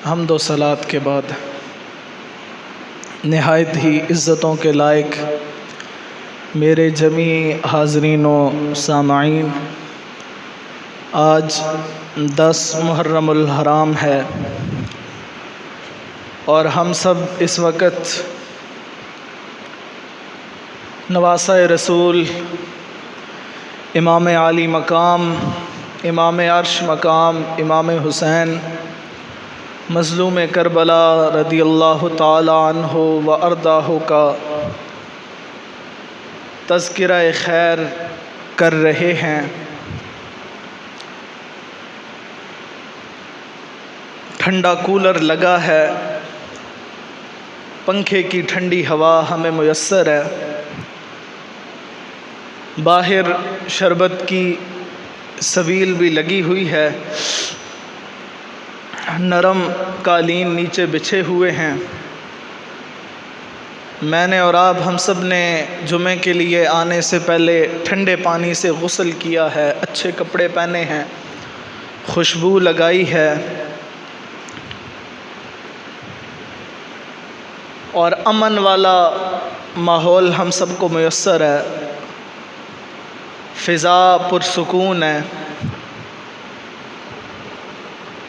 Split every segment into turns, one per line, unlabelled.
حمد و صلات کے بعد نہایت ہی عزتوں کے لائق میرے جمیع حاضرین و سامعین، آج 10 محرم الحرام ہے اور ہم سب اس وقت نواسہ رسول امام عالی مقام، امام عرش مقام، امام حسین مظلوم کربلا رضی اللہ تعالی عنہ و ارضاہ کا تذکرہ خیر کر رہے ہیں۔ ٹھنڈا کولر لگا ہے، پنکھے کی ٹھنڈی ہوا ہمیں میسر ہے، باہر شربت کی سبیل بھی لگی ہوئی ہے، نرم قالین نیچے بچھے ہوئے ہیں۔ میں نے اور آپ ہم سب نے جمعے کے لیے آنے سے پہلے ٹھنڈے پانی سے غسل کیا ہے، اچھے کپڑے پہنے ہیں، خوشبو لگائی ہے اور امن والا ماحول ہم سب کو میسر ہے، فضا پرسکون ہے،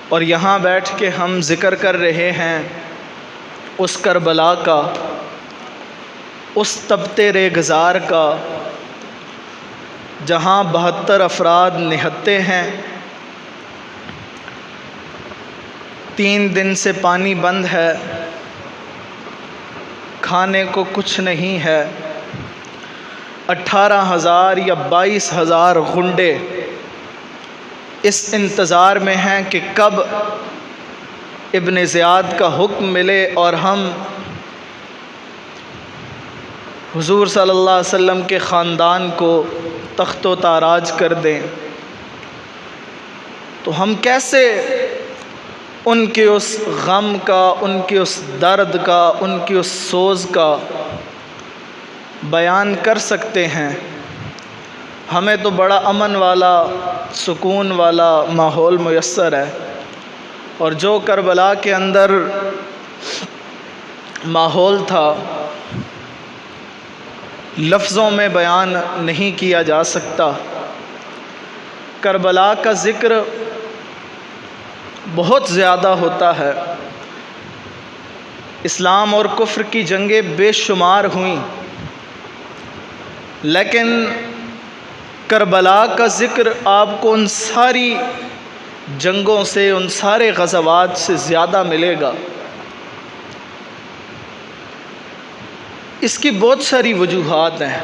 اور یہاں بیٹھ کے ہم ذکر کر رہے ہیں اس کربلا کا، اس تپتے ریگزار کا جہاں 72 افراد نہتے ہیں، 3 دن سے پانی بند ہے، کھانے کو کچھ نہیں ہے، 18,000 یا 22,000 غنڈے اس انتظار میں ہیں کہ کب ابن زیاد کا حکم ملے اور ہم حضور صلی اللہ علیہ وسلم کے خاندان کو تخت و تاراج کر دیں۔ تو ہم کیسے ان کے اس غم کا، ان کے اس درد کا، ان کی اس سوز کا بیان کر سکتے ہیں؟ ہمیں تو بڑا امن والا، سکون والا ماحول میسر ہے، اور جو کربلا کے اندر ماحول تھا لفظوں میں بیان نہیں کیا جا سکتا۔ کربلا کا ذکر بہت زیادہ ہوتا ہے، اسلام اور کفر کی جنگیں بے شمار ہوئیں، لیکن کربلا کا ذکر آپ کو ان ساری جنگوں سے، ان سارے غزوات سے زیادہ ملے گا۔ اس کی بہت ساری وجوہات ہیں۔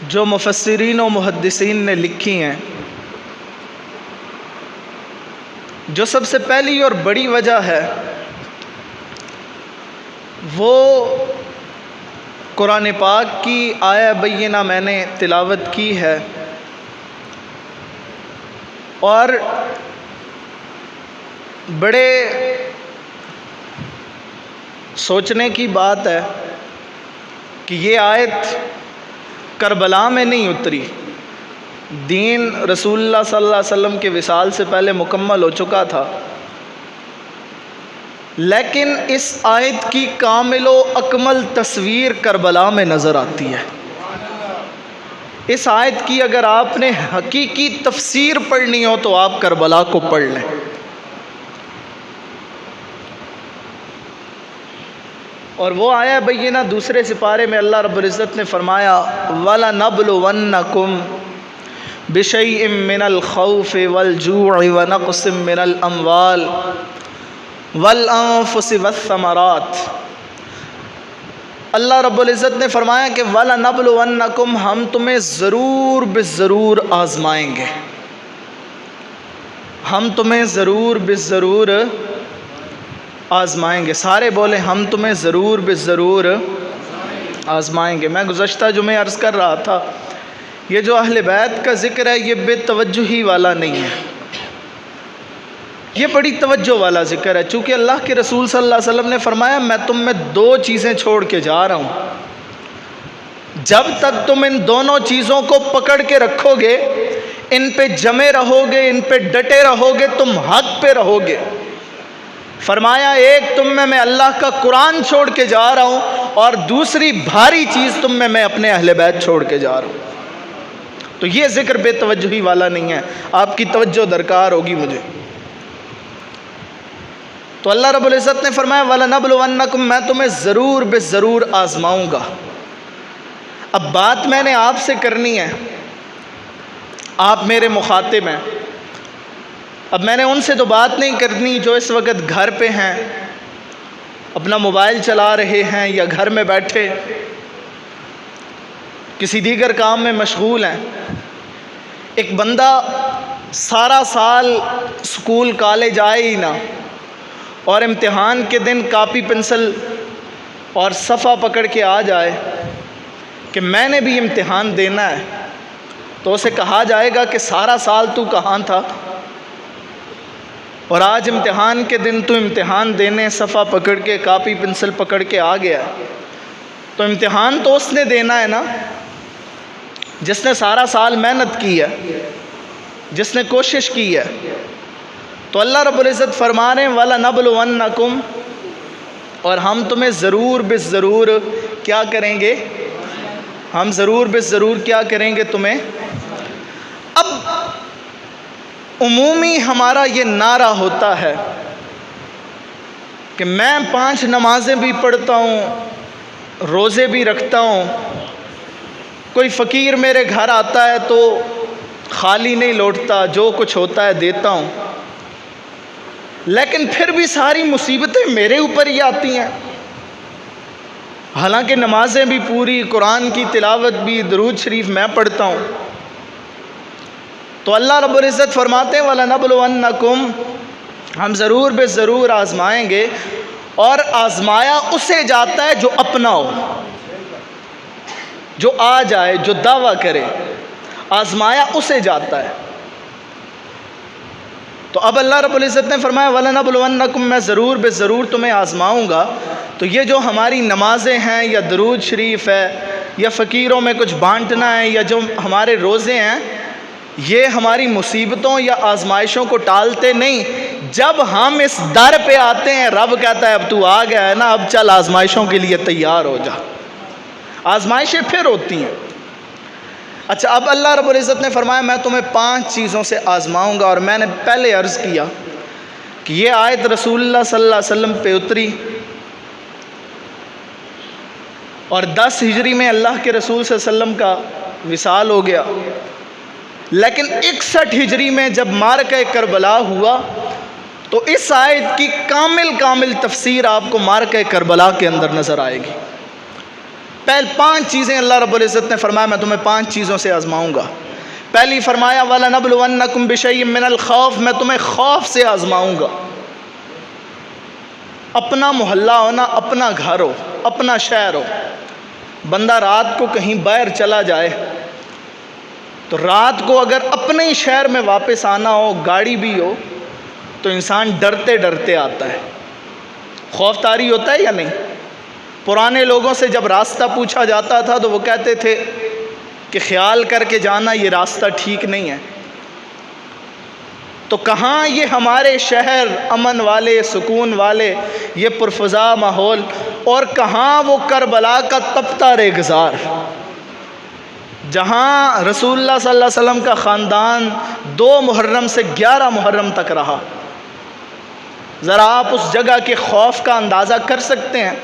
جو مفسرین و محدثین نے لکھی ہیں، جو سب سے پہلی اور بڑی وجہ ہے وہ قرآن پاک کی آیہ بینہ میں نے تلاوت کی ہے، اور بڑے سوچنے کی بات ہے کہ یہ آیت کربلا میں نہیں اتری، دین رسول اللہ صلی اللہ علیہ وسلم کے وصال سے پہلے مکمل ہو چکا تھا، لیکن اس آیت کی کامل و اکمل تصویر کربلا میں نظر آتی ہے۔ اس آیت کی اگر آپ نے حقیقی تفسیر پڑھنی ہو تو آپ کربلا کو پڑھ لیں۔ اور وہ آیہ بینہ دوسرے سپارے میں اللہ رب العزت نے فرمایا وَلَنَبْلُوَنَّكُمْ بِشَيْءٍ مِّنَ الْخَوْفِ وَالْجُوعِ وَنَقْصٍ مِّنَ الْأَمْوَالِ وَالْأَنفُسِ وَالثَّمَرَاتِ۔ اللہ رب العزت نے فرمایا کہ وَلَنَبْلُوَنَّكُمْ، ہم تمہیں ضرور بالضرور آزمائیں گے، ہم تمہیں ضرور بالضرور آزمائیں گے۔ سارے بولیں ہم تمہیں ضرور بالضرور آزمائیں گے۔ میں گزشتہ جمعے عرض کر رہا تھا، یہ جو اہل بیت کا ذکر ہے یہ بے توجہی والا نہیں ہے، یہ بڑی توجہ والا ذکر ہے، چونکہ اللہ کے رسول صلی اللہ علیہ وسلم نے فرمایا میں تم میں 2 چیزیں چھوڑ کے جا رہا ہوں، جب تک تم ان دونوں چیزوں کو پکڑ کے رکھو گے ان پہ جمے رہو گے، ان پہ ڈٹے رہو گے، تم حق پہ رہو گے۔ فرمایا ایک تم میں اللہ کا قرآن چھوڑ کے جا رہا ہوں، اور دوسری بھاری چیز تم میں اپنے اہل بیت چھوڑ کے جا رہا ہوں۔ تو یہ ذکر بے توجہی والا نہیں ہے، آپ کی توجہ درکار ہوگی مجھے۔ تو اللہ رب العزت نے فرمایا وَلَنَبْلُوَنَّكُمْ، میں تمہیں ضرور بے ضرور آزماؤں گا۔ اب بات میں نے آپ سے کرنی ہے، آپ میرے مخاطب ہیں۔ اب میں نے ان سے تو بات نہیں کرنی جو اس وقت گھر پہ ہیں، اپنا موبائل چلا رہے ہیں، یا گھر میں بیٹھے کسی دیگر کام میں مشغول ہیں۔ ایک بندہ سارا سال سکول کالج آئے ہی نہ، اور امتحان کے دن کاپی پنسل اور صفحہ پکڑ کے آ جائے کہ میں نے بھی امتحان دینا ہے، تو اسے کہا جائے گا کہ سارا سال تو کہاں تھا، اور آج امتحان کے دن تو امتحان دینے صفحہ پکڑ کے کاپی پنسل پکڑ کے آ گیا۔ تو امتحان تو اس نے دینا ہے نا جس نے سارا سال محنت کی ہے، جس نے کوشش کی ہے۔ تو اللہ رب العزت فرما رہے ہیں وَلَنَبْلُوَنَّكُمْ، اور ہم تمہیں ضرور بے ضرور کیا کریں گے، ہم ضرور بے ضرور کیا کریں گے تمہیں۔ اب عمومی ہمارا یہ نعرہ ہوتا ہے کہ میں 5 نمازیں بھی پڑھتا ہوں، روزے بھی رکھتا ہوں، کوئی فقیر میرے گھر آتا ہے تو خالی نہیں لوٹتا، جو کچھ ہوتا ہے دیتا ہوں، لیکن پھر بھی ساری مصیبتیں میرے اوپر ہی آتی ہیں، حالانکہ نمازیں بھی پوری، قرآن کی تلاوت بھی، درود شریف میں پڑھتا ہوں۔ تو اللہ رب العزت فرماتے ہیں وَلَنَبْلُوَنَّكُمْ، ہم ضرور بے ضرور آزمائیں گے، اور آزمایا اسے جاتا ہے جو اپنا ہو، جو آ جائے، جو دعویٰ کرے، آزمایا اسے جاتا ہے۔ تو اب اللہ رب العزت نے فرمایا وَلَنَبْلُوَنَّكُمْ، میں ضرور بے ضرور تمہیں آزماؤں گا۔ تو یہ جو ہماری نمازیں ہیں، یا درود شریف ہے، یا فقیروں میں کچھ بانٹنا ہے، یا جو ہمارے روزے ہیں، یہ ہماری مصیبتوں یا آزمائشوں کو ٹالتے نہیں۔ جب ہم اس در پہ آتے ہیں، رب کہتا ہے اب تو آ گیا ہے نا، اب چل آزمائشوں کے لیے تیار ہو جا۔ آزمائشیں پھر ہوتی ہیں۔ اچھا، اب اللہ رب العزت نے فرمایا میں تمہیں 5 چیزوں سے آزماؤں گا، اور میں نے پہلے عرض کیا کہ یہ آیت رسول اللہ صلی اللہ علیہ وسلم پہ اتری، اور 10 ہجری میں اللہ کے رسول صلی اللہ علیہ وسلم کا وصال ہو گیا، لیکن 61 ہجری میں جب معرکہ کربلا ہوا تو اس آیت کی کامل تفسیر آپ کو معرکہ کربلا کے اندر نظر آئے گی۔ پہلے 5 چیزیں اللہ رب العزت نے فرمایا میں تمہیں 5 چیزوں سے آزماؤں گا۔ پہلی فرمایا وَلَنَبْلُوَنَّكُمْ بِشَيْءٍ مِّنَ الْخَوْفِ، میں تمہیں خوف سے آزماؤں گا۔ اپنا محلہ ہو نا، اپنا گھر ہو، اپنا شہر ہو، بندہ رات کو کہیں باہر چلا جائے تو رات کو اگر اپنے ہی شہر میں واپس آنا ہو، گاڑی بھی ہو، تو انسان ڈرتے ڈرتے آتا ہے۔ خوف طاری ہوتا ہے یا نہیں؟ پرانے لوگوں سے جب راستہ پوچھا جاتا تھا تو وہ کہتے تھے کہ خیال کر کے جانا، یہ راستہ ٹھیک نہیں ہے۔ تو کہاں یہ ہمارے شہر امن والے، سکون والے، یہ پرفضا ماحول، اور کہاں وہ کربلا کا تپتا ریگزار، جہاں رسول اللہ صلی اللہ علیہ وسلم کا خاندان 2 محرم سے 11 محرم تک رہا۔ ذرا آپ اس جگہ کے خوف کا اندازہ کر سکتے ہیں،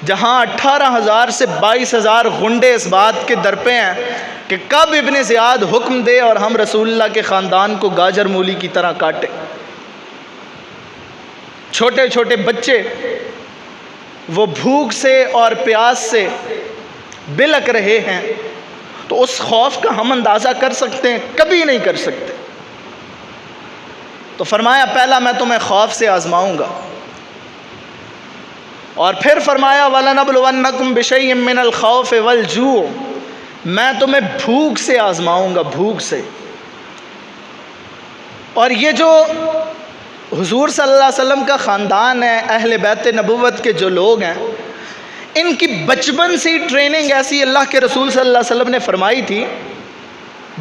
جہاں 18,000 سے 22,000 غنڈے اس بات کے درپے ہیں کہ کب ابن زیاد حکم دے اور ہم رسول اللہ کے خاندان کو گاجر مولی کی طرح کاٹے۔ چھوٹے چھوٹے بچے وہ بھوک سے اور پیاس سے بلک رہے ہیں، تو اس خوف کا ہم اندازہ کر سکتے ہیں؟ کبھی نہیں کر سکتے۔ تو فرمایا پہلا میں تمہیں خوف سے آزماؤں گا، اور پھر فرمایا وَلَنَبْلُوَنَّكُمْ بِشَيْءٍ مِّنَ الْخَوْفِ وَالْجُوعِ، میں تمہیں بھوک سے آزماؤں گا، بھوک سے۔ اور یہ جو حضور صلی اللہ علیہ وسلم کا خاندان ہے، اہل بیت نبوت کے جو لوگ ہیں، ان کی بچپن سے ٹریننگ ایسی اللہ کے رسول صلی اللہ علیہ وسلم نے فرمائی تھی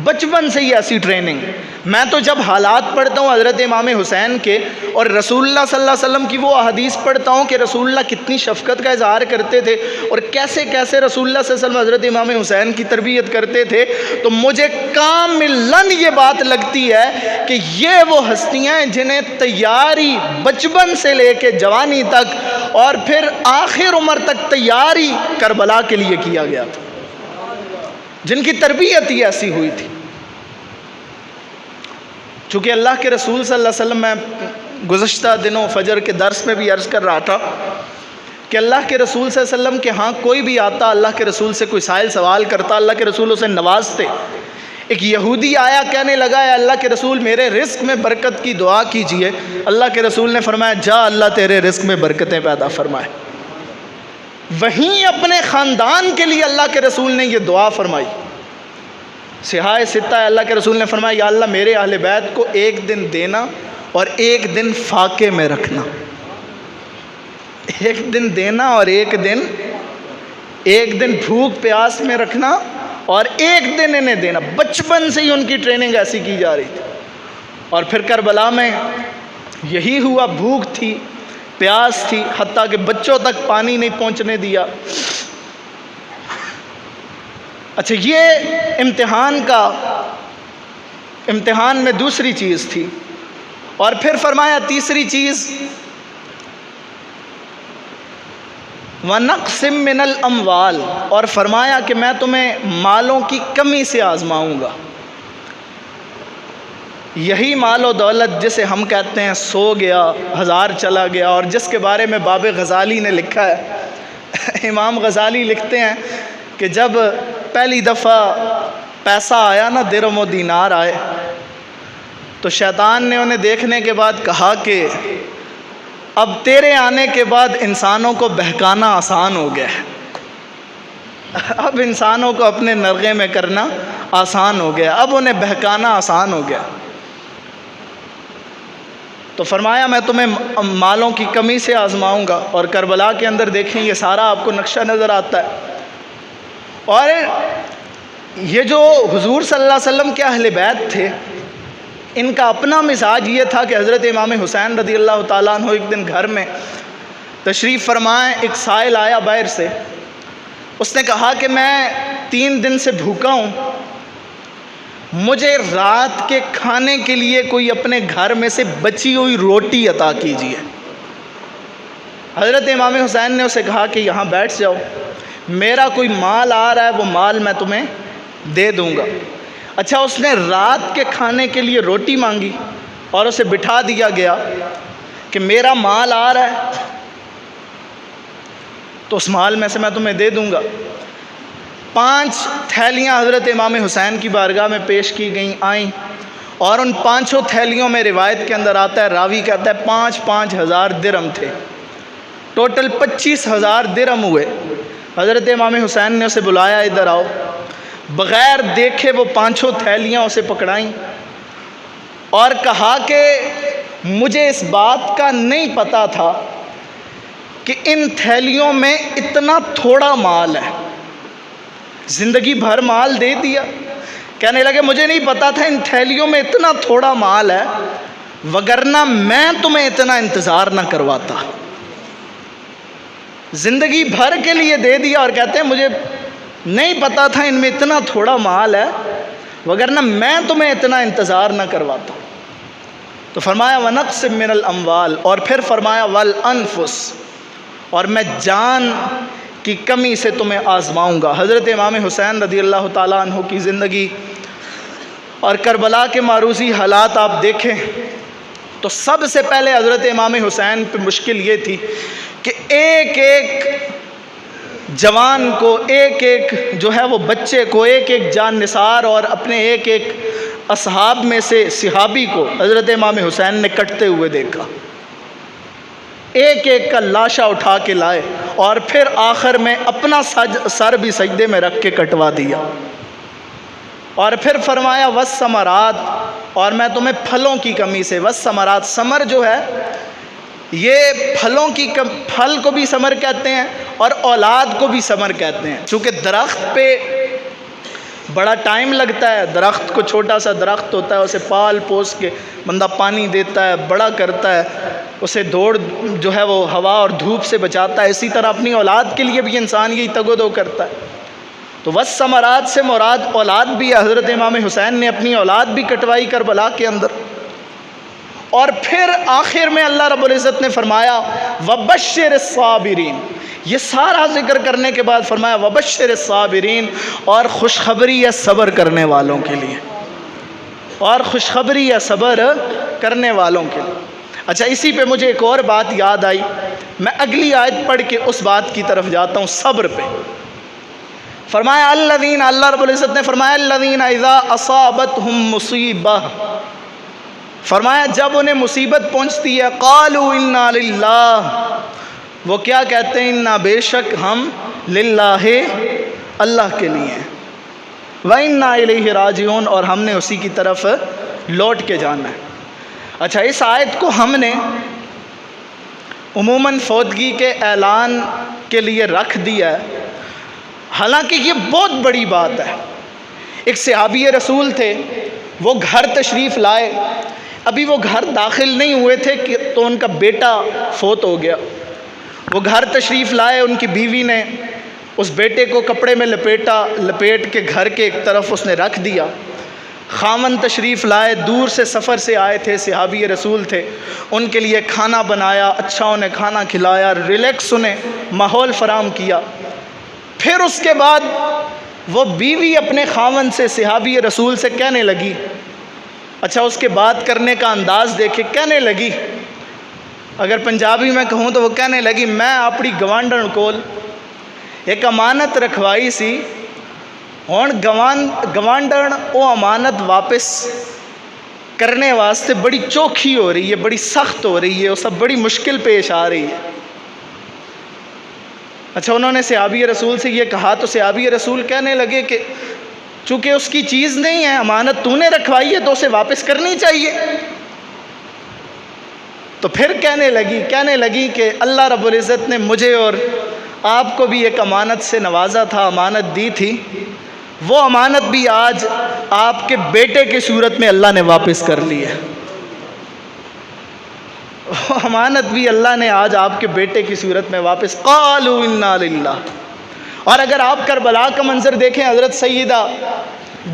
بچپن سے ہی ایسی ٹریننگ. میں تو جب حالات پڑھتا ہوں حضرت امام حسین کے اور رسول اللہ صلی اللہ علیہ وسلم کی وہ احادیث پڑھتا ہوں کہ رسول اللہ کتنی شفقت کا اظہار کرتے تھے اور کیسے کیسے رسول اللہ صلی اللہ علیہ وسلم حضرت امام حسین کی تربیت کرتے تھے، تو مجھے کاملاً یہ بات لگتی ہے کہ یہ وہ ہستیاں ہیں جنہیں تیاری بچپن سے لے کے جوانی تک اور پھر آخر عمر تک تیاری کربلا کے لیے کیا گیا تھا، جن کی تربیت ہی ایسی ہوئی تھی. چونکہ اللہ کے رسول صلی اللہ علیہ وسلم، میں گزشتہ دنوں فجر کے درس میں بھی عرض کر رہا تھا کہ اللہ کے رسول صلی اللہ علیہ وسلم کے ہاں کوئی بھی آتا، اللہ کے رسول سے کوئی سائل سوال کرتا، اللہ کے رسول اسے نوازتے. ایک یہودی آیا کہنے لگا اے اللہ کے رسول میرے رزق میں برکت کی دعا کیجئے. اللہ کے رسول نے فرمایا جا اللہ تیرے رزق میں برکتیں پیدا فرمائے. وہیں اپنے خاندان کے لیے اللہ کے رسول نے یہ دعا فرمائی. صحاح ستہ اللہ کے رسول نے فرمایا یا اللہ میرے اہل بیت کو ایک دن دینا اور ایک دن فاقے میں رکھنا. ایک دن دینا اور ایک دن بھوک پیاس میں رکھنا اور ایک دن انہیں دینا. بچپن سے ہی ان کی ٹریننگ ایسی کی جا رہی تھی. اور پھر کربلا میں یہی ہوا، بھوک تھی، پیاس تھی، حتیٰ کہ بچوں تک پانی نہیں پہنچنے دیا. اچھا یہ امتحان میں دوسری چیز تھی. اور پھر فرمایا تیسری چیز وَنَقْسِم مِّنَ الْأَمْوَالِ، اور فرمایا کہ میں تمہیں مالوں کی کمی سے آزماؤں گا. یہی مال و دولت جسے ہم کہتے ہیں سو گیا، ہزار چلا گیا، اور جس کے بارے میں باب غزالی نے لکھا ہے. امام غزالی لکھتے ہیں کہ جب پہلی دفعہ پیسہ آیا نا، درہم و دینار آئے، تو شیطان نے انہیں دیکھنے کے بعد کہا کہ اب تیرے آنے کے بعد انسانوں کو بہکانا آسان ہو گیا ہے. اب انسانوں کو اپنے نرغے میں کرنا آسان ہو گیا، اب انہیں بہکانا آسان ہو گیا. تو فرمایا میں تمہیں مالوں کی کمی سے آزماؤں گا. اور کربلا کے اندر دیکھیں یہ سارا آپ کو نقشہ نظر آتا ہے. اور یہ جو حضور صلی اللہ علیہ وسلم کے اہل بیت تھے، ان کا اپنا مزاج یہ تھا کہ حضرت امام حسین رضی اللہ تعالیٰ عنہ ایک دن گھر میں تشریف فرمائیں. ایک سائل آیا باہر سے، اس نے کہا کہ میں 3 دن سے بھوکا ہوں، مجھے رات کے کھانے کے لیے کوئی اپنے گھر میں سے بچی ہوئی روٹی عطا کیجیے. حضرت امام حسین نے اسے کہا کہ یہاں بیٹھ جاؤ، میرا کوئی مال آ رہا ہے، وہ مال میں تمہیں دے دوں گا. اچھا اس نے رات کے کھانے کے لیے روٹی مانگی اور اسے بٹھا دیا گیا کہ میرا مال آ رہا ہے تو اس مال میں سے میں تمہیں دے دوں گا. 5 تھیلیاں حضرت امام حسین کی بارگاہ میں پیش کی گئیں، آئیں، اور ان 5 تھیلیوں میں روایت کے اندر آتا ہے، راوی کہتا ہے 5 ہزار درہم تھے. ٹوٹل 25,000 درہم ہوئے. حضرت امام حسین نے اسے بلایا ادھر آؤ. بغیر دیکھے وہ 5 تھیلیاں اسے پکڑائیں اور کہا کہ مجھے اس بات کا نہیں پتا تھا کہ ان تھیلیوں میں اتنا تھوڑا مال ہے. زندگی بھر مال دے دیا. کہنے لگے مجھے نہیں پتا تھا ان تھیلیوں میں اتنا تھوڑا مال ہے، وگرنہ میں تمہیں اتنا انتظار نہ کرواتا. زندگی بھر کے لیے دے دیا اور کہتے ہیں مجھے نہیں پتا تھا ان میں اتنا تھوڑا مال ہے، وگرنہ میں تمہیں اتنا انتظار نہ کرواتا. تو فرمایا وَنَقْسِم مِّنَ الْأَمْوَالِ، اور پھر فرمایا وَالْأَنفُسِ، اور میں جان کی کمی سے تمہیں آزماؤں گا. حضرت امام حسین رضی اللہ تعالیٰ عنہ کی زندگی اور کربلا کے معروضی حالات آپ دیکھیں تو سب سے پہلے حضرت امام حسین پہ مشکل یہ تھی کہ ایک ایک جوان کو، ایک ایک جو ہے وہ بچے کو، ایک ایک جان نثار اور اپنے ایک ایک اصحاب میں سے صحابی کو حضرت امام حسین نے کٹتے ہوئے دیکھا. ایک ایک کا لاشا اٹھا کے لائے اور پھر آخر میں اپنا سر بھی سجدے میں رکھ کے کٹوا دیا. اور پھر فرمایا وَالثَّمَرَاتِ، اور میں تمہیں پھلوں کی کمی سے. وَالثَّمَرَاتِ، ثمر جو ہے یہ پھلوں کی پھل کو بھی ثمر کہتے ہیں اور اولاد کو بھی ثمر کہتے ہیں. چونکہ درخت پہ بڑا ٹائم لگتا ہے، درخت کو، چھوٹا سا درخت ہوتا ہے، اسے پال پوس کے بندہ پانی دیتا ہے، بڑا کرتا ہے، اسے دوڑ جو ہے وہ ہوا اور دھوپ سے بچاتا ہے. اسی طرح اپنی اولاد کے لیے بھی انسان یہی تگ و دو کرتا ہے. تو والثمرات سے مراد اولاد بھی ہے. حضرت امام حسین نے اپنی اولاد بھی کٹوائی کربلا کے اندر. اور پھر آخر میں اللہ رب العزت نے فرمایا وبشر الصابرین. یہ سارا ذکر کرنے کے بعد فرمایا وبشر الصابرین، اور خوشخبری ہے صبر کرنے والوں کے لیے، اور خوشخبری ہے صبر کرنے والوں کے لیے. اچھا، اسی پہ مجھے ایک اور بات یاد آئی، میں اگلی آیت پڑھ کے اس بات کی طرف جاتا ہوں، صبر پہ. فرمایا الذین، اللہ رب العزت نے فرمایا الذین اذا اصابتہم مصیبہ، فرمایا جب انہیں مصیبت پہنچتی ہے قالوا انا للہ، وہ کیا کہتے ہیں؟ انا، بے شک ہم، للہ، اللہ کے لیے، وانا الیہ راجعون، اور ہم نے اسی کی طرف لوٹ کے جانا ہے. اچھا، اس آیت کو ہم نے عموماً فوتگی کے اعلان کے لیے رکھ دیا ہے، حالانکہ یہ بہت بڑی بات ہے. ایک صحابی رسول تھے، وہ گھر تشریف لائے، ابھی وہ گھر داخل نہیں ہوئے تھے کہ تو ان کا بیٹا فوت ہو گیا. وہ گھر تشریف لائے، ان کی بیوی نے اس بیٹے کو کپڑے میں لپیٹ کے گھر کے ایک طرف اس نے رکھ دیا. خاوند تشریف لائے، دور سے سفر سے آئے تھے، صحابی رسول تھے، ان کے لیے کھانا بنایا، اچھا انہیں کھانا کھلایا، ریلیکس انہیں ماحول فراہم کیا. پھر اس کے بعد وہ بیوی اپنے خاوند سے، صحابی رسول سے کہنے لگی، اچھا اس کے بات کرنے کا انداز دیکھے، کہنے لگی، اگر پنجابی میں کہوں تو وہ کہنے لگی میں اپنی گوانڈن کول ایک امانت رکھوائی سی، ہون گوانڈن وہ امانت واپس کرنے واسطے بڑی چوکھی ہو رہی ہے، بڑی سخت ہو رہی ہے، وہ سب بڑی مشکل پیش آ رہی ہے. اچھا، انہوں نے صحابی رسول سے یہ کہا تو صحابی رسول کہنے لگے کہ چونکہ اس کی چیز نہیں ہے، امانت تو نے رکھوائی ہے تو اسے واپس کرنی چاہیے. تو پھر کہنے لگی کہ اللہ رب العزت نے مجھے اور آپ کو بھی ایک امانت سے نوازا تھا، امانت دی تھی، وہ امانت بھی آج آپ کے بیٹے کی صورت میں اللہ نے واپس کر لی ہے. وہ امانت بھی اللہ نے آج آپ کے بیٹے کی صورت میں واپس. قالوا انا للہ. اور اگر آپ کربلا کا منظر دیکھیں، حضرت سیدہ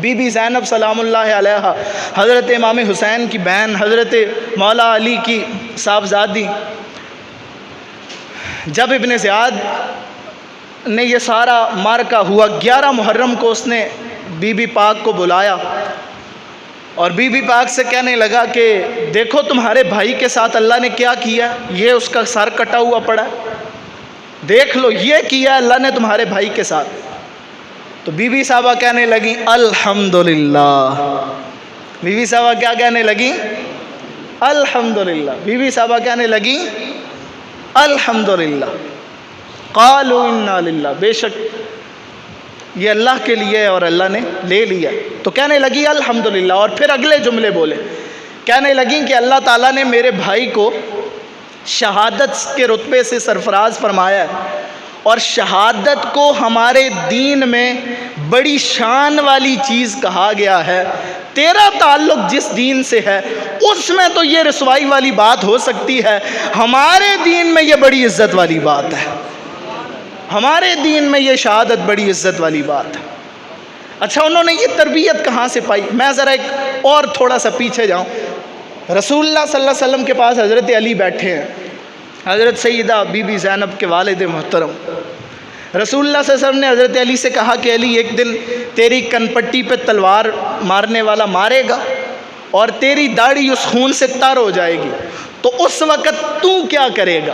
بی بی زینب سلام اللہ علیہا، حضرت امام حسین کی بہن، حضرت مولا علی کی صاحبزادی، جب ابن زیاد نے یہ سارا معرکہ ہوا، 11 محرم کو اس نے بی بی پاک کو بلایا اور بی بی پاک سے کہنے لگا کہ دیکھو تمہارے بھائی کے ساتھ اللہ نے کیا کیا، یہ اس کا سر کٹا ہوا پڑا ہے، دیکھ لو یہ کیا اللہ نے تمہارے بھائی کے ساتھ. تو بی بی صاحبہ کہنے لگی الحمدللہ. بی بی صاحبہ کیا کہنے لگی؟ الحمدللہ. بی بی صاحبہ کہنے لگی الحمدللہ. قالوا انا للہ، بے شک یہ اللہ کے لیے اور اللہ نے لے لیا. تو کہنے لگی الحمدللہ. اور پھر اگلے جملے بولے، کہنے لگیں کہ اللہ تعالیٰ نے میرے بھائی کو شہادت کے رتبے سے سرفراز فرمایا ہے، اور شہادت کو ہمارے دین میں بڑی شان والی چیز کہا گیا ہے. تیرا تعلق جس دین سے ہے اس میں تو یہ رسوائی والی بات ہو سکتی ہے، ہمارے دین میں یہ بڑی عزت والی بات ہے، ہمارے دین میں یہ شہادت بڑی عزت والی بات ہے. اچھا، انہوں نے یہ تربیت کہاں سے پائی؟ میں ذرا ایک اور تھوڑا سا پیچھے جاؤں. رسول اللہ صلی اللہ علیہ وسلم کے پاس حضرت علی بیٹھے ہیں، حضرت سیدہ بی بی زینب کے والد محترم. رسول اللہ صلی اللہ علیہ وسلم نے حضرت علی سے کہا کہ علی، ایک دن تیری کن پٹی پہ تلوار مارنے والا مارے گا اور تیری داڑھی اس خون سے تر ہو جائے گی، تو اس وقت تو کیا کرے گا؟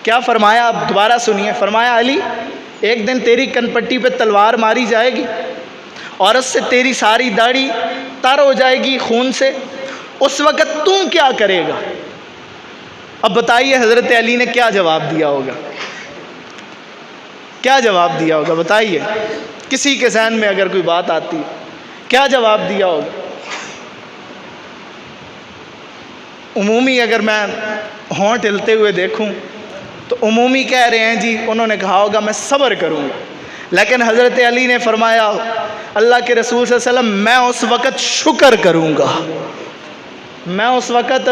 کیا فرمایا؟ آپ دوبارہ سنیے. فرمایا علی، ایک دن تیری کن پٹی پہ تلوار ماری جائے گی اور اس سے تیری ساری داڑھی تر ہو جائے گی خون سے، اس وقت تو کیا کرے گا؟ اب بتائیے حضرت علی نے کیا جواب دیا ہوگا؟ کیا جواب دیا ہوگا بتائیے؟ کسی کے ذہن میں اگر کوئی بات آتی ہے، کیا جواب دیا ہوگا؟ عمومی اگر میں ہونٹ ہلتے ہوئے دیکھوں تو عمومی کہہ رہے ہیں جی، انہوں نے کہا ہوگا میں صبر کروں گا. لیکن حضرت علی نے فرمایا اللہ کے رسول صلی اللہ علیہ وسلم میں اس وقت شکر کروں گا، میں اس وقت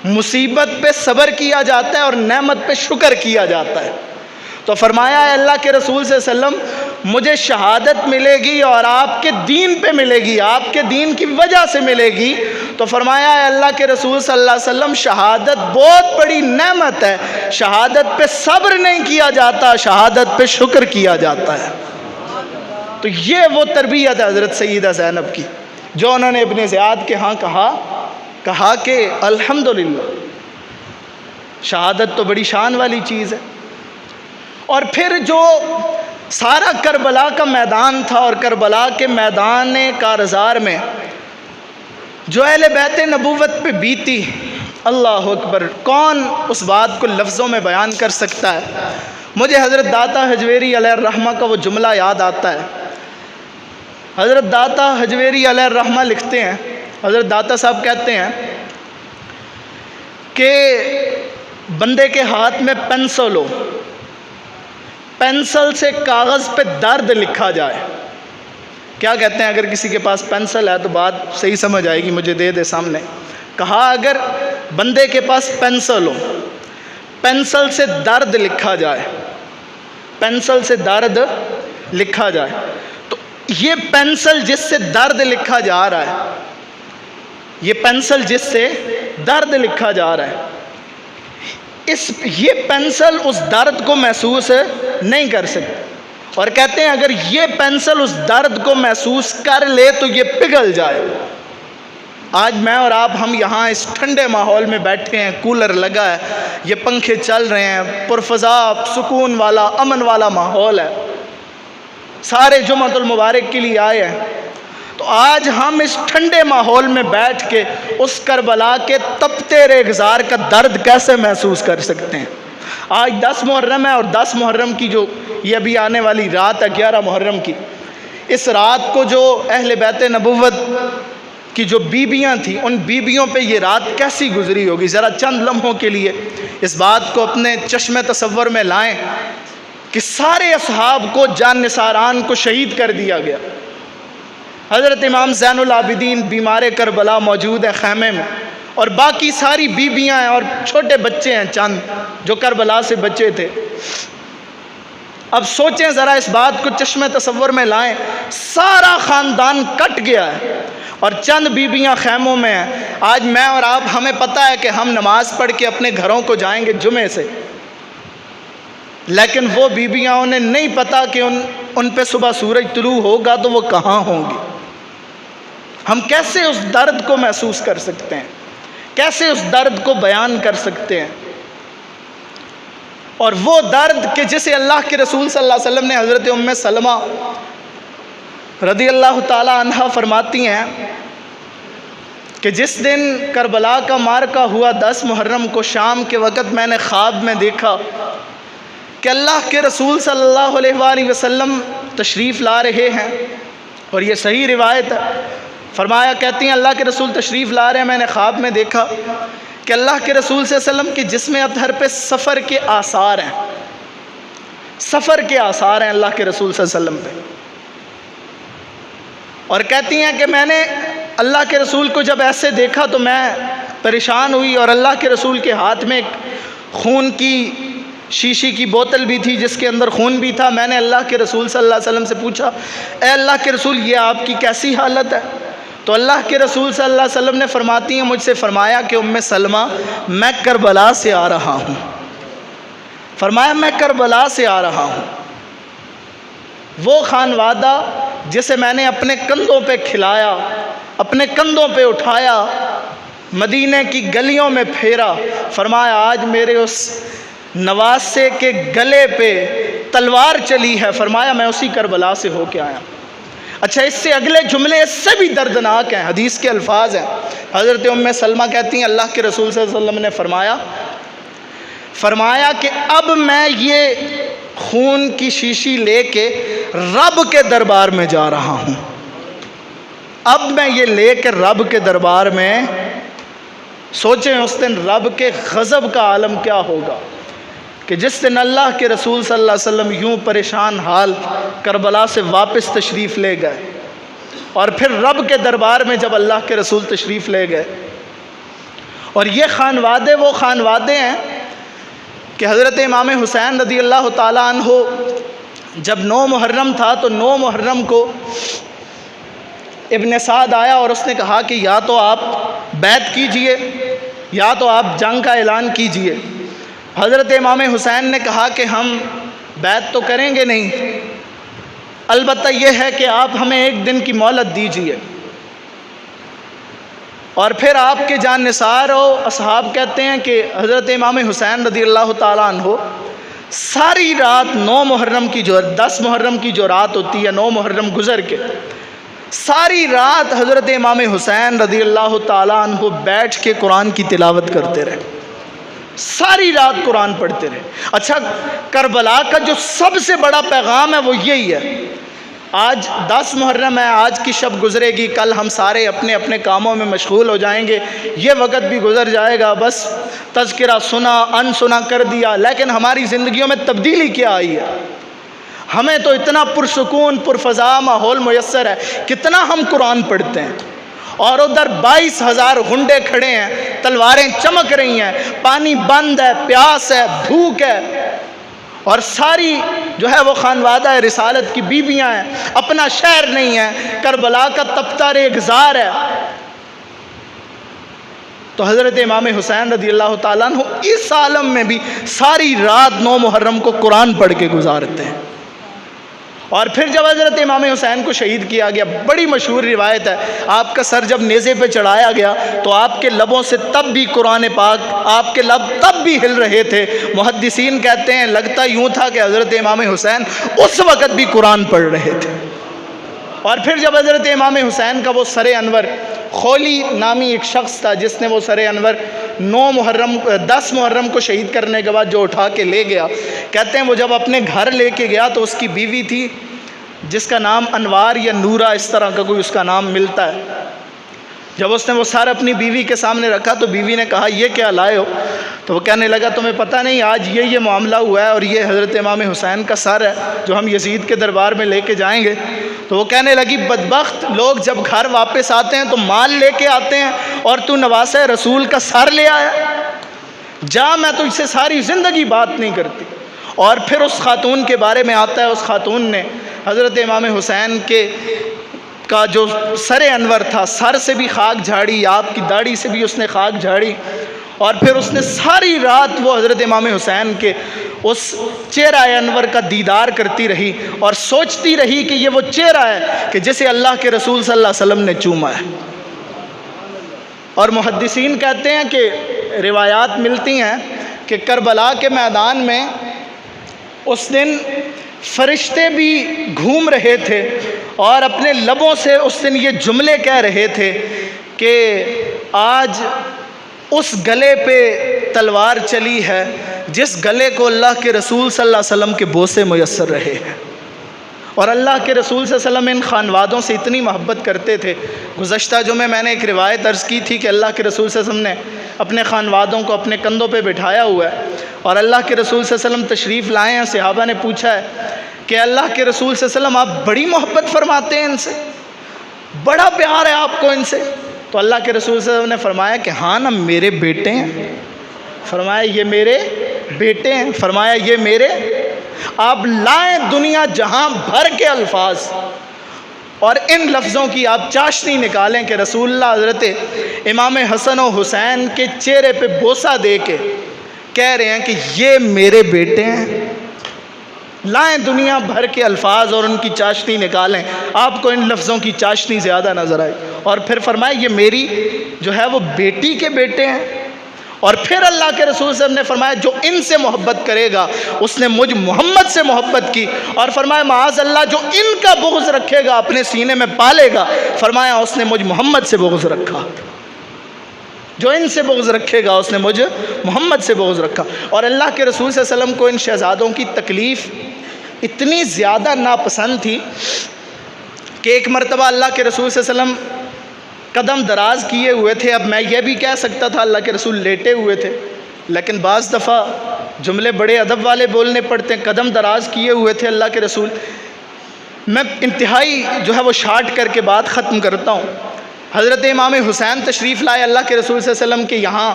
مصیبت پہ صبر کیا جاتا ہے اور نعمت پہ شکر کیا جاتا ہے۔ تو فرمایا ہے اللہ کے رسول صلی اللہ علیہ وسلم مجھے شہادت ملے گی اور آپ کے دین پہ ملے گی، آپ کے دین کی وجہ سے ملے گی۔ تو فرمایا ہے اللہ کے رسول صلی اللہ علیہ وسلم شہادت بہت بڑی نعمت ہے، شہادت پہ صبر نہیں کیا جاتا، شہادت پہ شکر کیا جاتا ہے۔ تو یہ وہ تربیت ہے حضرت سیدہ زینب کی جو انہوں نے ابن زیاد کے ہاں کہا کہ الحمدللہ شہادت تو بڑی شان والی چیز ہے۔ اور پھر جو سارا کربلا کا میدان تھا اور کربلا کے میدان کارزار میں جو اہل بیت نبوت پہ بیتی، اللہ اکبر، کون اس بات کو لفظوں میں بیان کر سکتا ہے؟ مجھے حضرت داتا حجویری علیہ الرحمہ کا وہ جملہ یاد آتا ہے۔ حضرت داتا حجویری علیہ الرحمہ لکھتے ہیں، حضرت داتا صاحب کہتے ہیں کہ بندے کے ہاتھ میں پینسل ہو، پینسل سے کاغذ پہ درد لکھا جائے۔ کیا کہتے ہیں؟ اگر کسی کے پاس پینسل ہے تو بات صحیح سمجھ آئے گی، مجھے دے سامنے۔ کہا اگر بندے کے پاس پینسل ہو، پینسل سے درد لکھا جائے، پینسل سے درد لکھا جائے، تو یہ پینسل جس سے درد لکھا جا رہا ہے، یہ پینسل جس سے درد لکھا جا رہا ہے، یہ پینسل اس درد کو محسوس نہیں کر سکتی، اور کہتے ہیں اگر یہ پینسل اس درد کو محسوس کر لے تو یہ پگھل جائے۔ آج میں اور آپ ہم یہاں اس ٹھنڈے ماحول میں بیٹھے ہیں، کولر لگا ہے، یہ پنکھے چل رہے ہیں، پرفضا سکون والا امن والا ماحول ہے، سارے جمعۃ المبارک کے لیے آئے ہیں۔ تو آج ہم اس ٹھنڈے ماحول میں بیٹھ کے اس کربلا کے تپتے ریگزار کا درد کیسے محسوس کر سکتے ہیں؟ آج 10 محرم ہے اور 10 محرم کی جو یہ ابھی آنے والی رات ہے 11 محرم کی، اس رات کو جو اہل بیت نبوت کی جو بیویاں تھیں ان بیویوں پہ یہ رات کیسی گزری ہوگی؟ ذرا چند لمحوں کے لیے اس بات کو اپنے چشم تصور میں لائیں کہ سارے اصحاب کو جان نثاران کو شہید کر دیا گیا۔ حضرت امام زین العابدین بیمار کربلا موجود ہیں خیمے میں، اور باقی ساری بیویاں ہیں اور چھوٹے بچے ہیں چند جو کربلا سے بچے تھے۔ اب سوچیں ذرا، اس بات کو چشم تصور میں لائیں، سارا خاندان کٹ گیا ہے اور چند بیویاں خیموں میں ہیں۔ آج میں اور آپ ہمیں پتہ ہے کہ ہم نماز پڑھ کے اپنے گھروں کو جائیں گے جمعے سے، لیکن وہ بیویاں انہیں نہیں پتہ کہ ان پہ صبح سورج طلوع ہوگا تو وہ کہاں ہوں گی۔ ہم کیسے اس درد کو محسوس کر سکتے ہیں؟ کیسے اس درد کو بیان کر سکتے ہیں؟ اور وہ درد کہ جسے اللہ کے رسول صلی اللہ علیہ وسلم نے حضرت ام سلمہ رضی اللہ تعالی عنہا فرماتی ہیں کہ جس دن کربلا کا معرکہ ہوا 10 محرم کو شام کے وقت میں نے خواب میں دیکھا کہ اللہ کے رسول صلی اللہ علیہ وآلہ وسلم تشریف لا رہے ہیں، اور یہ صحیح روایت ہے۔ فرمایا، کہتی ہیں اللہ کے رسول تشریف لا رہے ہیں، میں نے خواب میں دیکھا کہ اللہ کے رسول صلی اللہ علیہ وسلم کے جسم اطہر پہ سفر کے آثار ہیں، سفر کے آثار ہیں اللہ کے رسول صلی اللہ علیہ وسلم پہ۔ اور کہتی ہیں کہ میں نے اللہ کے رسول کو جب ایسے دیکھا تو میں پریشان ہوئی، اور اللہ کے رسول کے ہاتھ میں ایک خون کی شیشی کی بوتل بھی تھی جس کے اندر خون بھی تھا۔ میں نے اللہ کے رسول صلی اللہ علیہ وسلم سے پوچھا، اے اللہ کے رسول یہ آپ کی کیسی حالت ہے؟ تو اللہ کے رسول صلی اللہ علیہ وسلم نے فرماتی ہیں، مجھ سے فرمایا کہ ام سلمہ میں کربلا سے آ رہا ہوں، فرمایا میں کربلا سے آ رہا ہوں۔ وہ خانوادہ جسے میں نے اپنے کندھوں پہ کھلایا، اپنے کندھوں پہ اٹھایا، مدینہ کی گلیوں میں پھیرا، فرمایا آج میرے اس نواسے کے گلے پہ تلوار چلی ہے، فرمایا میں اسی کربلا سے ہو کے آیا۔ اچھا، اس سے اگلے جملے اس سے بھی دردناک ہیں، حدیث کے الفاظ ہیں۔ حضرت ام سلمہ کہتی ہیں اللہ کے رسول صلی اللہ علیہ وسلم نے فرمایا کہ اب میں یہ خون کی شیشی لے کے رب کے دربار میں جا رہا ہوں، اب میں یہ لے کے رب کے دربار میں۔ سوچیں اس دن رب کے غضب کا عالم کیا ہوگا کہ جس دن اللہ کے رسول صلی اللہ علیہ وسلم یوں پریشان حال کربلا سے واپس تشریف لے گئے، اور پھر رب کے دربار میں جب اللہ کے رسول تشریف لے گئے، اور یہ خانوادے وہ خانوادے ہیں کہ حضرت امام حسین رضی اللہ تعالیٰ عنہ جب 9 محرم تھا تو 9 محرم کو ابن سعد آیا اور اس نے کہا کہ یا تو آپ بیعت کیجئے یا تو آپ جنگ کا اعلان کیجئے۔ حضرت امام حسین نے کہا کہ ہم بیعت تو کریں گے نہیں، البتہ یہ ہے کہ آپ ہمیں 1 دن کی مہلت دیجئے۔ اور پھر آپ کے جان نثار و اصحاب کہتے ہیں کہ حضرت امام حسین رضی اللہ تعالیٰ عنہ ساری رات 9 محرم کی جو 10 محرم کی جو رات ہوتی ہے، 9 محرم گزر کے ساری رات حضرت امام حسین رضی اللہ تعالیٰ عنہ بیٹھ کے قرآن کی تلاوت کرتے رہے، ساری رات قرآن پڑھتے رہے۔ اچھا، کربلا کا جو سب سے بڑا پیغام ہے وہ یہی ہے، آج 10 محرم ہے، آج کی شب گزرے گی، کل ہم سارے اپنے اپنے کاموں میں مشغول ہو جائیں گے، یہ وقت بھی گزر جائے گا، بس تذکرہ سنا ان سنا کر دیا، لیکن ہماری زندگیوں میں تبدیلی کیا آئی ہے؟ ہمیں تو اتنا پرسکون پرفضا ماحول میسر ہے، کتنا ہم قرآن پڑھتے ہیں، اور ادھر 22,000 غنڈے کھڑے ہیں، تلواریں چمک رہی ہیں، پانی بند ہے، پیاس ہے، بھوک ہے، اور ساری جو ہے وہ خانوادہ رسالت کی بیویاں ہیں، اپنا شہر نہیں ہے، کربلا کا تپتا ریگزار ہے۔ تو حضرت امام حسین رضی اللہ تعالیٰ عنہ اس عالم میں بھی ساری رات 9 محرم کو قرآن پڑھ کے گزارتے ہیں۔ اور پھر جب حضرت امام حسین کو شہید کیا گیا، بڑی مشہور روایت ہے، آپ کا سر جب نیزے پہ چڑھایا گیا تو آپ کے لبوں سے تب بھی قرآن پاک، آپ کے لب تب بھی ہل رہے تھے۔ محدثین کہتے ہیں لگتا یوں تھا کہ حضرت امام حسین اس وقت بھی قرآن پڑھ رہے تھے۔ اور پھر جب حضرت امام حسین کا وہ سر انور، خولی نامی ایک شخص تھا جس نے وہ سر انور 10 محرم کو شہید کرنے کے بعد جو اٹھا کے لے گیا، کہتے ہیں وہ جب اپنے گھر لے کے گیا تو اس کی بیوی تھی جس کا نام انوار یا نورا، اس طرح کا کوئی اس کا نام ملتا ہے۔ جب اس نے وہ سر اپنی بیوی کے سامنے رکھا تو بیوی نے کہا یہ کیا لائے ہو؟ تو وہ کہنے لگا تمہیں پتہ نہیں آج یہ معاملہ ہوا ہے، اور یہ حضرت امام حسین کا سر ہے جو ہم یزید کے دربار میں لے کے جائیں گے۔ تو وہ کہنے لگی بدبخت لوگ جب گھر واپس آتے ہیں تو مال لے کے آتے ہیں، اور تو نواسہ رسول کا سر لے آیا، جا میں تجھ سے ساری زندگی بات نہیں کرتی۔ اور پھر اس خاتون کے بارے میں آتا ہے، اس خاتون نے حضرت امام حسین کا جو سر انور تھا، سر سے بھی خاک جھاڑی، آپ کی داڑھی سے بھی اس نے خاک جھاڑی، اور پھر اس نے ساری رات وہ حضرت امام حسین کے اس چہرہ انور کا دیدار کرتی رہی اور سوچتی رہی کہ یہ وہ چہرہ ہے کہ جسے اللہ کے رسول صلی اللہ علیہ وسلم نے چوما ہے۔ اور محدثین کہتے ہیں کہ روایات ملتی ہیں کہ کربلا کے میدان میں اس دن فرشتے بھی گھوم رہے تھے اور اپنے لبوں سے اس دن یہ جملے کہہ رہے تھے کہ آج اس گلے پہ تلوار چلی ہے جس گلے کو اللہ کے رسول صلی اللہ علیہ وسلم کے بوسے میسر رہے ہیں۔ اور اللہ کے رسول صلی اللہ علیہ وسلم ان خانوادوں سے اتنی محبت کرتے تھے۔ گزشتہ جمعے میں نے ایک روایت عرض کی تھی کہ اللہ کے رسول صلی اللہ علیہ وسلم نے اپنے خانوادوں کو اپنے کندھوں پہ بٹھایا ہوا ہے، اور اللہ کے رسول صلی اللہ علیہ وسلم تشریف لائے ہیں۔ صحابہ نے پوچھا ہے کہ اللہ کے رسول صلی اللہ علیہ وسلم آپ بڑی محبت فرماتے ہیں ان سے، بڑا پیار ہے آپ کو ان سے؟ تو اللہ کے رسول صلی اللہ علیہ وسلم نے فرمایا کہ ہاں نا، میرے بیٹے ہیں۔ فرمایا یہ میرے بیٹے ہیں، فرمایا یہ میرے، آپ لائیں دنیا جہاں بھر کے الفاظ اور ان لفظوں کی آپ چاشنی نکالیں کہ رسول اللہ حضرت امام حسن و حسین کے چہرے پہ بوسہ دے کے کہہ رہے ہیں کہ یہ میرے بیٹے ہیں۔ لائیں دنیا بھر کے الفاظ اور ان کی چاشنی نکالیں، آپ کو ان لفظوں کی چاشنی زیادہ نظر آئے۔ اور پھر فرمائے یہ میری جو ہے وہ بیٹی کے بیٹے ہیں۔ اور پھر اللہ کے رسول صلی اللہ علیہ وسلم نے فرمایا جو ان سے محبت کرے گا اس نے مجھ محمد سے محبت کی، اور فرمایا معاذ اللہ جو ان کا بغض رکھے گا اپنے سینے میں پالے گا، فرمایا اس نے مجھ محمد سے بغض رکھا۔ جو ان سے بغض رکھے گا اس نے مجھ محمد سے بغض رکھا۔ اور اللہ کے رسول صلی اللہ علیہ وسلم کو ان شہزادوں کی تکلیف اتنی زیادہ ناپسند تھی کہ ایک مرتبہ اللہ کے رسول صلی اللہ علیہ وسلم قدم دراز کیے ہوئے تھے، اب میں یہ بھی کہہ سکتا تھا اللہ کے رسول لیٹے ہوئے تھے، لیکن بعض دفعہ جملے بڑے ادب والے بولنے پڑتے ہیں، قدم دراز کیے ہوئے تھے اللہ کے رسول۔ میں انتہائی جو ہے وہ شارٹ کر کے بات ختم کرتا ہوں۔ حضرت امام حسین تشریف لائے اللہ کے رسول صلی اللہ علیہ وسلم کے یہاں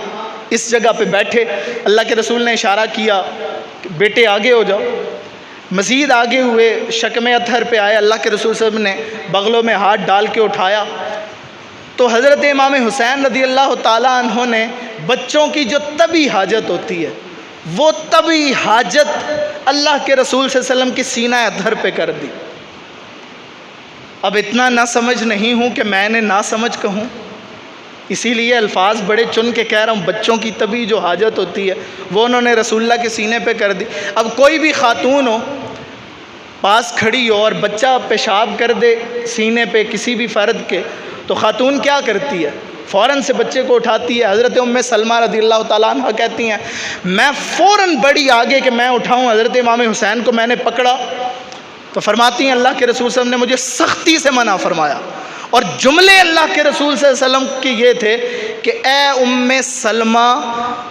اس جگہ پہ بیٹھے۔ اللہ کے رسول نے اشارہ کیا کہ بیٹے آگے ہو جاؤ۔ مزید آگے ہوئے، شکم اطہر پہ آئے، اللہ کے رسول صلی اللہ علیہ وسلم نے بغلوں میں ہاتھ ڈال کے اٹھایا تو حضرت امام حسین رضی اللہ تعالیٰ عنہ نے بچوں کی جو طبی حاجت ہوتی ہے وہ طبی حاجت اللہ کے رسول صلی اللہ علیہ وسلم کی سینہ اطہر پہ کر دی۔ اب اتنا نہ سمجھ نہیں ہوں کہ میں نے نہ سمجھ کہوں، اسی لیے الفاظ بڑے چن کے کہہ رہا ہوں۔ بچوں کی طبی جو حاجت ہوتی ہے وہ انہوں نے رسول اللہ کے سینے پہ کر دی۔ اب کوئی بھی خاتون ہو پاس کھڑی ہو اور بچہ پیشاب کر دے سینے پہ کسی بھی فرد کے، تو خاتون کیا کرتی ہے؟ فوراً سے بچے کو اٹھاتی ہے۔ حضرت ام سلمہ رضی اللہ تعالیٰ عنہ کہتی ہیں میں فوراً بڑی آگے کہ میں اٹھاؤں، حضرت امام حسین کو میں نے پکڑا تو فرماتی ہیں اللہ کے رسول صلی اللہ علیہ وسلم نے مجھے سختی سے منع فرمایا، اور جملے اللہ کے رسول صلی اللہ علیہ وسلم کے یہ تھے کہ اے ام سلمہ،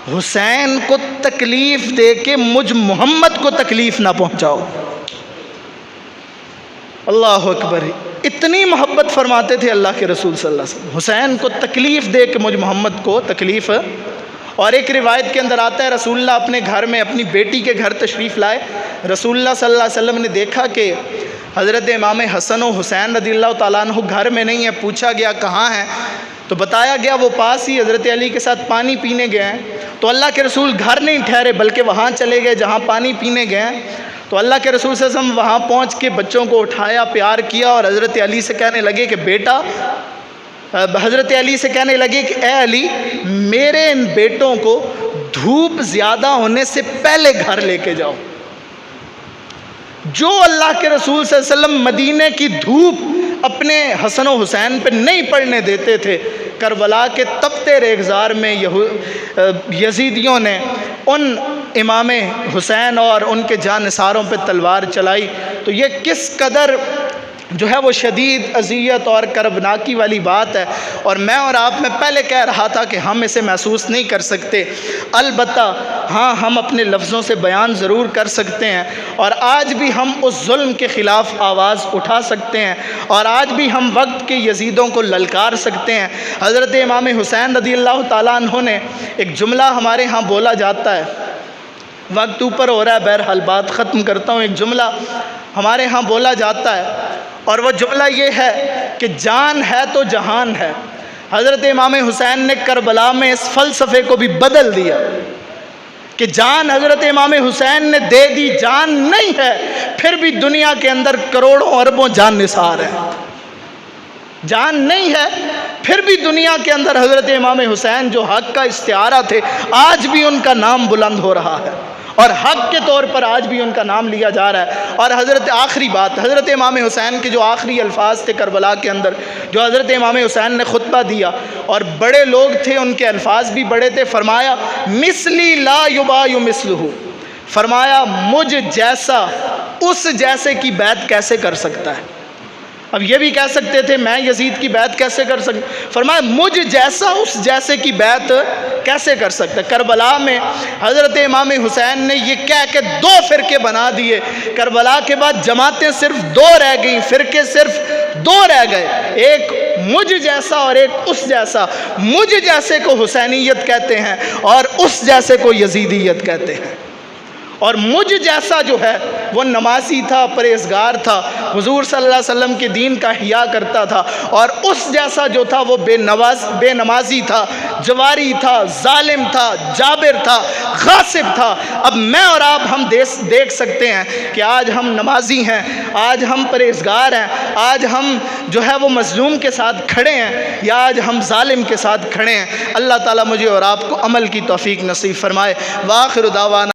حسین کو تکلیف دے کے مجھ محمد کو تکلیف نہ پہنچاؤ۔ اللہ اکبر، اتنی محبت فرماتے تھے اللہ کے رسول صلی اللہ علیہ وسلم، حسین کو تکلیف دے کے مجھ محمد کو تکلیف۔ اور ایک روایت کے اندر آتا ہے رسول اللہ اپنے گھر میں اپنی بیٹی کے گھر تشریف لائے۔ رسول اللہ صلی اللہ علیہ وسلم نے دیکھا کہ حضرت امام حسن و حسین رضی اللہ تعالیٰ عنہ گھر میں نہیں ہے۔ پوچھا گیا کہاں ہیں تو بتایا گیا وہ پاس ہی حضرت علی کے ساتھ پانی پینے گئے ہیں۔ تو اللہ کے رسول گھر نہیں ٹھہرے بلکہ وہاں چلے گئے جہاں پانی پینے گئے ہیں۔ تو اللہ کے رسول صلی اللہ علیہ وسلم وہاں پہنچ کے بچوں کو اٹھایا، پیار کیا، اور حضرت علی سے کہنے لگے کہ بیٹا، حضرت علی سے کہنے لگے کہ اے علی، میرے ان بیٹوں کو دھوپ زیادہ ہونے سے پہلے گھر لے کے جاؤ۔ جو اللہ کے رسول صلی اللہ علیہ وسلم مدینے کی دھوپ اپنے حسن و حسین پہ نہیں پڑنے دیتے تھے، کربلا کے تپتے ریگزار میں یزیدیوں نے ان امام حسین اور ان کے جانثاروں پہ تلوار چلائی۔ تو یہ کس قدر جو ہے وہ شدید اذیت اور کربناکی والی بات ہے، اور میں اور آپ میں پہلے کہہ رہا تھا کہ ہم اسے محسوس نہیں کر سکتے، البتہ ہاں ہم اپنے لفظوں سے بیان ضرور کر سکتے ہیں، اور آج بھی ہم اس ظلم کے خلاف آواز اٹھا سکتے ہیں، اور آج بھی ہم وقت کے یزیدوں کو للکار سکتے ہیں۔ حضرت امام حسین رضی اللہ تعالیٰ عنہ نے ایک جملہ ہمارے ہاں بولا جاتا ہے، وقت اوپر ہو رہا ہے، بہرحال بات ختم کرتا ہوں۔ ایک جملہ ہمارے ہاں بولا جاتا ہے اور وہ جملہ یہ ہے کہ جان ہے تو جہان ہے۔ حضرت امام حسین نے کربلا میں اس فلسفے کو بھی بدل دیا کہ جان حضرت امام حسین نے دے دی، جان نہیں ہے پھر بھی دنیا کے اندر کروڑوں اربوں جان نثار ہیں۔ جان نہیں ہے پھر بھی دنیا کے اندر حضرت امام حسین جو حق کا استعارہ تھے، آج بھی ان کا نام بلند ہو رہا ہے، اور حق کے طور پر آج بھی ان کا نام لیا جا رہا ہے۔ اور آخری بات، حضرت امام حسین کے جو آخری الفاظ تھے کربلا کے اندر، جو حضرت امام حسین نے خطبہ دیا، اور بڑے لوگ تھے، ان کے الفاظ بھی بڑے تھے، فرمایا مثلی لا یبای مثلہ، فرمایا مجھ جیسا اس جیسے کی بیعت کیسے کر سکتا ہے۔ اب یہ بھی کہہ سکتے تھے میں یزید کی بیعت کیسے کر سکتا، فرمایا مجھ جیسا اس جیسے کی بیعت کیسے کر سکتا ہے۔ کربلا میں حضرت امام حسین نے یہ کہہ کے 2 فرقے بنا دیے، کربلا کے بعد جماعتیں صرف 2 رہ گئیں، فرقے صرف 2 رہ گئے، ایک مجھ جیسا اور ایک اس جیسا۔ مجھ جیسے کو حسینیت کہتے ہیں اور اس جیسے کو یزیدیت کہتے ہیں۔ اور مجھ جیسا جو ہے وہ نمازی تھا، پرہیزگار تھا، حضور صلی اللہ علیہ وسلم کے دین کا احیاء کرتا تھا، اور اس جیسا جو تھا وہ بے نمازی تھا، جواری تھا، ظالم تھا، جابر تھا، غاصب تھا۔ اب میں اور آپ ہم دیکھ سکتے ہیں کہ آج ہم نمازی ہیں، آج ہم پرہیزگار ہیں، آج ہم جو ہے وہ مظلوم کے ساتھ کھڑے ہیں، یا آج ہم ظالم کے ساتھ کھڑے ہیں۔ اللہ تعالیٰ مجھے اور آپ کو عمل کی توفیق نصیب فرمائے۔ وآخر دعوانا